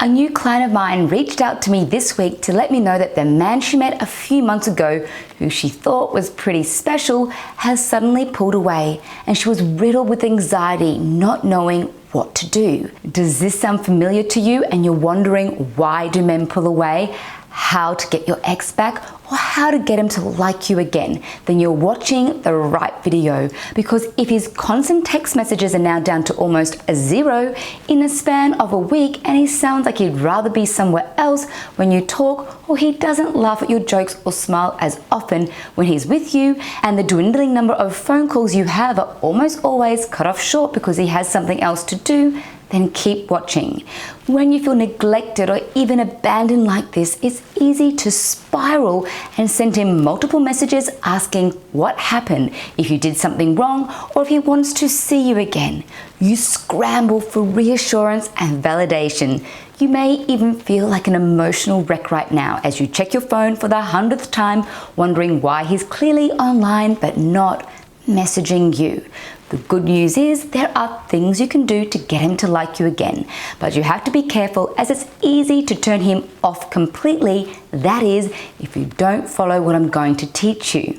A new client of mine reached out to me this week to let me know that the man she met a few months ago, who she thought was pretty special, has suddenly pulled away, and she was riddled with anxiety, not knowing what to do. Does this sound familiar to you and you're wondering why do men pull away, how to get your ex back, or how to get him to like you again? Then you're watching the right video, because if his constant text messages are now down to almost a zero in a span of a week, and he sounds like he'd rather be somewhere else when you talk, or he doesn't laugh at your jokes or smile as often when he's with you, and the dwindling number of phone calls you have are almost always cut off short because he has something else to do, then keep watching. When you feel neglected or even abandoned like this, it's easy to spiral and send him multiple messages asking what happened, if you did something wrong, or if he wants to see you again. You scramble for reassurance and validation. You may even feel like an emotional wreck right now as you check your phone for the 100th time, wondering why he's clearly online but not messaging you. The good news is there are things you can do to get him to like you again, but you have to be careful, as it's easy to turn him off completely. That is, if you don't follow what I'm going to teach you.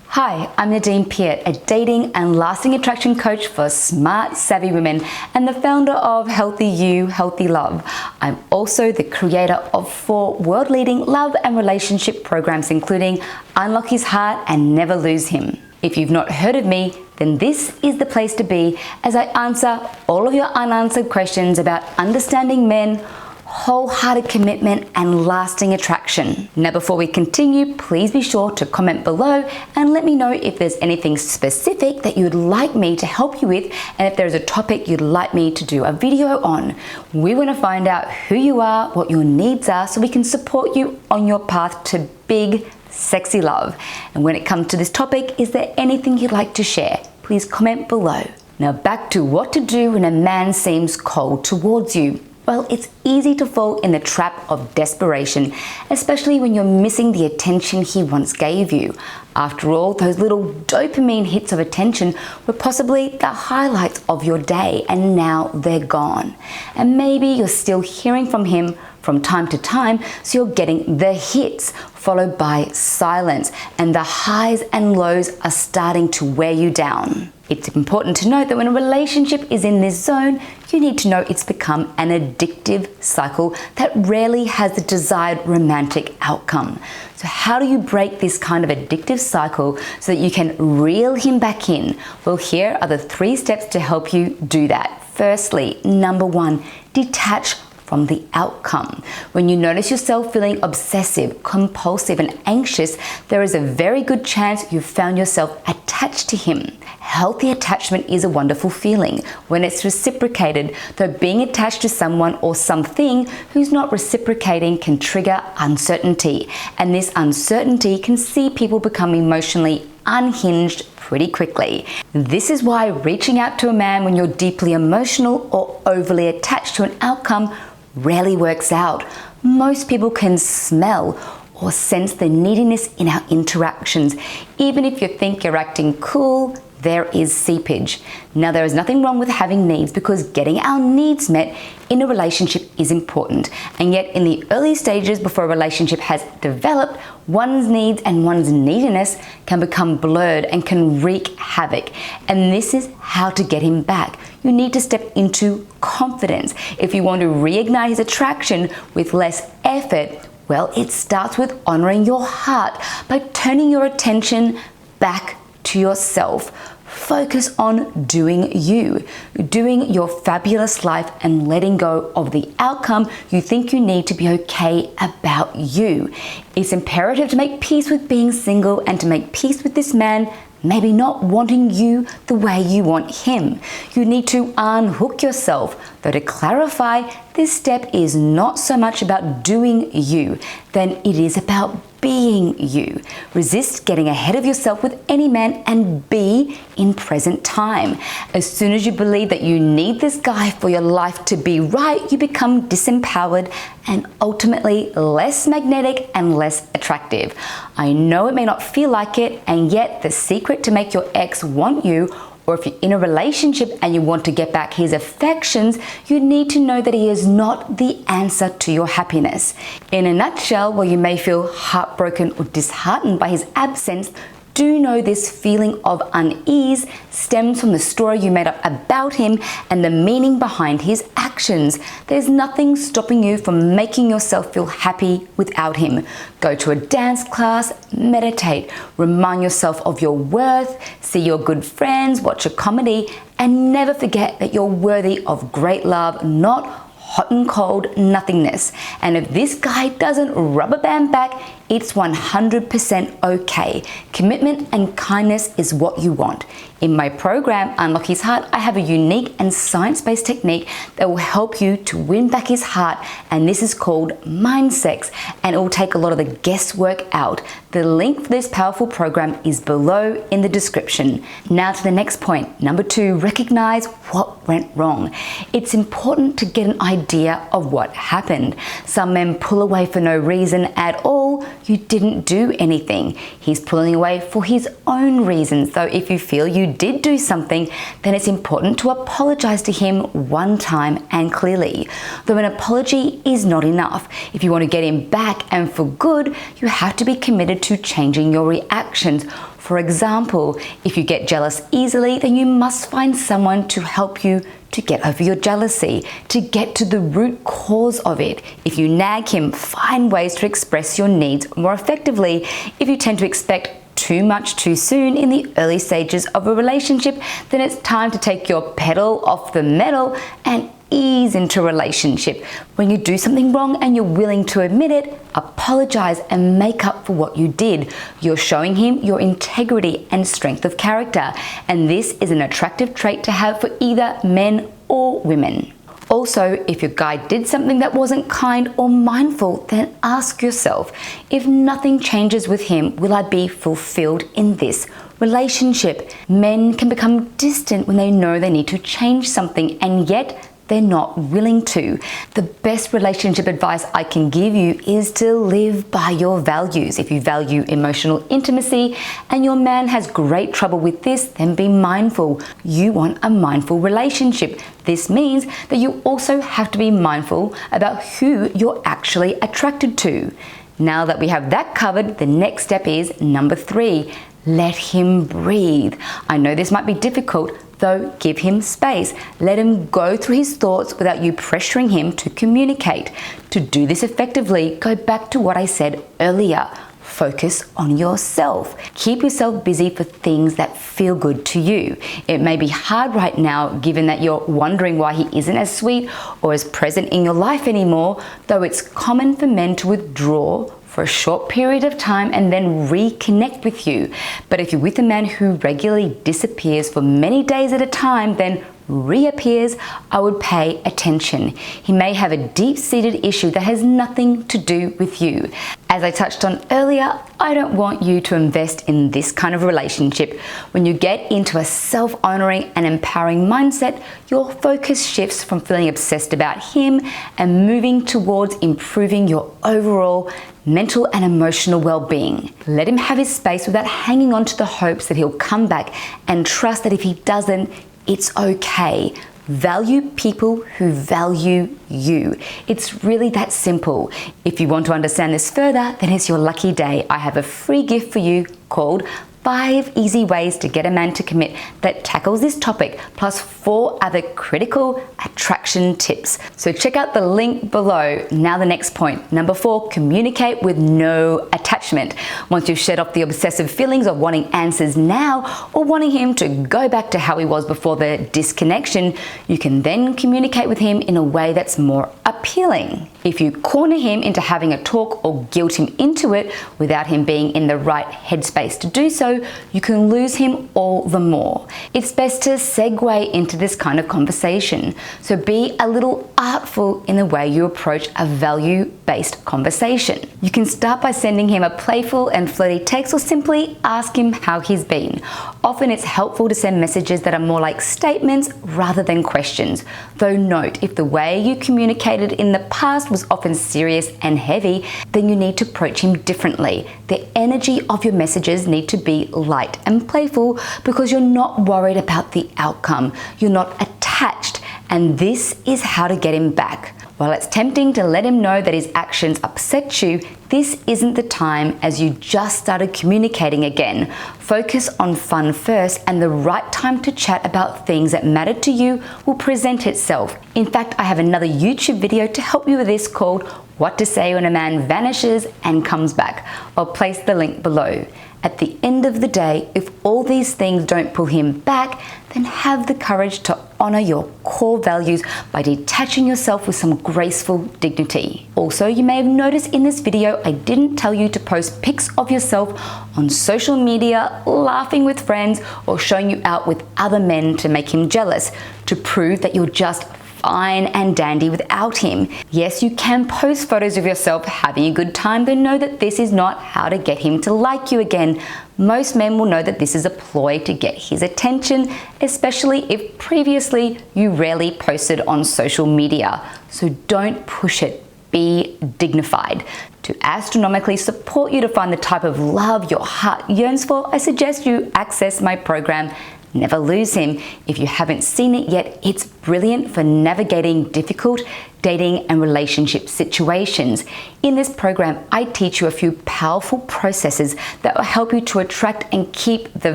Hi, I'm Nadine Peart, a dating and lasting attraction coach for smart, savvy women and the founder of Healthy You, Healthy Love. I'm also the creator of 4 world-leading love and relationship programs, including Unlock His Heart and Never Lose Him. If you've not heard of me, then this is the place to be, as I answer all of your unanswered questions about understanding men, wholehearted commitment, and lasting attraction. Now, before we continue, please be sure to comment below and let me know if there's anything specific that you'd like me to help you with, and if there's a topic you'd like me to do a video on. We want to find out who you are, what your needs are, so we can support you on your path to big, sexy love. And when it comes to this topic, is there anything you'd like to share? Please comment below. Now, back to what to do when a man seems cold towards you. Well, it's easy to fall in the trap of desperation, especially when you're missing the attention he once gave you. After all, those little dopamine hits of attention were possibly the highlights of your day, and now they're gone. And maybe you're still hearing from him from time to time, so you're getting the hits followed by silence, and the highs and lows are starting to wear you down. It's important to note that when a relationship is in this zone, you need to know it's become an addictive cycle that rarely has the desired romantic outcome. So how do you break this kind of addictive cycle so that you can reel him back in? Well, here are the 3 steps to help you do that. Firstly, number 1, detach from the outcome. When you notice yourself feeling obsessive, compulsive, and anxious, there is a very good chance you've found yourself attached to him. Healthy attachment is a wonderful feeling when it's reciprocated, though being attached to someone or something who's not reciprocating can trigger uncertainty, and this uncertainty can see people become emotionally unhinged pretty quickly. This is why reaching out to a man when you're deeply emotional or overly attached to an outcome rarely works out. Most people can smell or sense the neediness in our interactions. Even if you think you're acting cool, there is seepage. Now, there is nothing wrong with having needs, because getting our needs met in a relationship is important. And yet, in the early stages before a relationship has developed, one's needs and one's neediness can become blurred and can wreak havoc. And this is how to get him back. You need to step into confidence. If you want to reignite his attraction with less effort, well, it starts with honoring your heart by turning your attention back to yourself. Focus on doing you, doing your fabulous life, and letting go of the outcome you think you need to be okay about you. It's imperative to make peace with being single and to make peace with this man maybe not wanting you the way you want him. You need to unhook yourself, though to clarify, this step is not so much about doing you, than it is about being you. Resist getting ahead of yourself with any man and be in present time. As soon as you believe that you need this guy for your life to be right, you become disempowered and ultimately less magnetic and less attractive. I know it may not feel like it, and yet the secret to make your ex want you Or if you're in a relationship and you want to get back his affections, you need to know that he is not the answer to your happiness. In a nutshell, while you may feel heartbroken or disheartened by his absence, do know this feeling of unease stems from the story you made up about him and the meaning behind his actions. There's nothing stopping you from making yourself feel happy without him. Go to a dance class, meditate, remind yourself of your worth, see your good friends, watch a comedy, and never forget that you're worthy of great love, not hot and cold nothingness. And if this guy doesn't rubber band back, it's 100% okay. Commitment and kindness is what you want. In my program, Unlock His Heart, I have a unique and science-based technique that will help you to win back his heart, and this is called Mind Sex, and it will take a lot of the guesswork out. The link for this powerful program is below in the description. Now to the next point. Number 2, recognize what went wrong. It's important to get an idea of what happened. Some men pull away for no reason at all. You didn't do anything. He's pulling away for his own reasons. So if you feel you did do something, then it's important to apologize to him one time and clearly. Though an apology is not enough. If you want to get him back and for good, you have to be committed to changing your reactions. For example, if you get jealous easily, then you must find someone to help you to get over your jealousy, to get to the root cause of it. If you nag him, find ways to express your needs more effectively. If you tend to expect too much too soon in the early stages of a relationship, then it's time to take your pedal off the metal and ease into a relationship. When you do something wrong and you're willing to admit it, apologize and make up for what you did. You're showing him your integrity and strength of character, and this is an attractive trait to have for either men or women. Also, if your guy did something that wasn't kind or mindful, then ask yourself, if nothing changes with him, will I be fulfilled in this relationship? Men can become distant when they know they need to change something, and yet they're not willing to. The best relationship advice I can give you is to live by your values. If you value emotional intimacy and your man has great trouble with this, then be mindful. You want a mindful relationship. This means that you also have to be mindful about who you're actually attracted to. Now that we have that covered, the next step is number 3. Let him breathe. I know this might be difficult, though give him space. Let him go through his thoughts without you pressuring him to communicate. To do this effectively, go back to what I said earlier. Focus on yourself. Keep yourself busy for things that feel good to you. It may be hard right now, given that you're wondering why he isn't as sweet or as present in your life anymore, though it's common for men to withdraw for a short period of time and then reconnect with you. But if you're with a man who regularly disappears for many days at a time, then reappears, I would pay attention. He may have a deep-seated issue that has nothing to do with you. As I touched on earlier, I don't want you to invest in this kind of relationship. When you get into a self-honoring and empowering mindset, your focus shifts from feeling obsessed about him and moving towards improving your overall mental and emotional well-being. Let him have his space without hanging on to the hopes that he'll come back, and trust that if he doesn't, it's okay. Value people who value you. It's really that simple. If you want to understand this further, then it's your lucky day. I have a free gift for you called 5 Easy Ways to Get a Man to Commit that tackles this topic, plus 4 other critical attraction tips. So check out the link below. Now the next point. Number 4, communicate with no attachment. Once you've shed off the obsessive feelings of wanting answers now or wanting him to go back to how he was before the disconnection, you can then communicate with him in a way that's more appealing. If you corner him into having a talk or guilt him into it without him being in the right headspace to do so, you can lose him all the more. It's best to segue into this kind of conversation. So be a little artful in the way you approach a value-based conversation. You can start by sending him a playful and flirty text or simply ask him how he's been. Often it's helpful to send messages that are more like statements rather than questions. Though note, if the way you communicated in the past was often serious and heavy, then you need to approach him differently. The energy of your messages need to be be light and playful because you're not worried about the outcome. You're not attached, and this is how to get him back. While it's tempting to let him know that his actions upset you, this isn't the time as you just started communicating again. Focus on fun first, and the right time to chat about things that matter to you will present itself. In fact, I have another YouTube video to help you with this called What to Say When a Man Vanishes and Comes Back. I'll place the link below. At the end of the day, if all these things don't pull him back, then have the courage to honor your core values by detaching yourself with some graceful dignity. Also, you may have noticed in this video, I didn't tell you to post pics of yourself on social media, laughing with friends, or showing you out with other men to make him jealous, to prove that you're just fine and dandy without him. Yes, you can post photos of yourself having a good time, but know that this is not how to get him to like you again. Most men will know that this is a ploy to get his attention, especially if previously you rarely posted on social media. So don't push it. Be dignified. To astronomically support you to find the type of love your heart yearns for, I suggest you access my program, Never Lose Him. If you haven't seen it yet, it's brilliant for navigating difficult dating and relationship situations. In this program, I teach you a few powerful processes that will help you to attract and keep the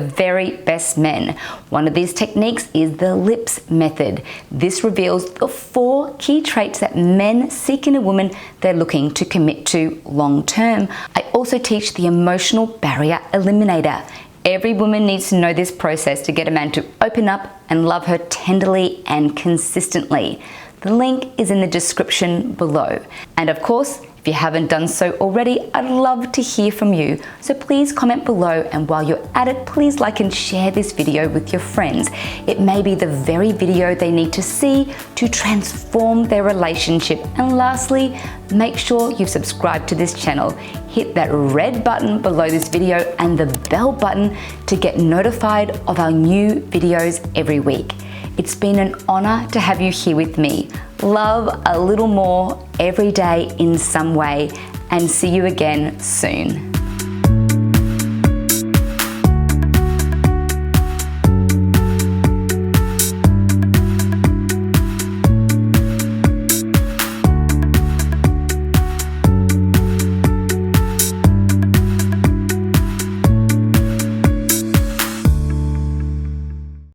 very best men. One of these techniques is the LIPS method. This reveals the 4 key traits that men seek in a woman they're looking to commit to long term. I also teach the emotional barrier eliminator. Every woman needs to know this process to get a man to open up and love her tenderly and consistently. The link is in the description below. And of course, if you haven't done so already, I'd love to hear from you. So please comment below, and while you're at it, please like and share this video with your friends. It may be the very video they need to see to transform their relationship. And lastly, make sure you've subscribed to this channel. Hit that red button below this video and the bell button to get notified of our new videos every week. It's been an honor to have you here with me. Love a little more every day in some way, and see you again soon.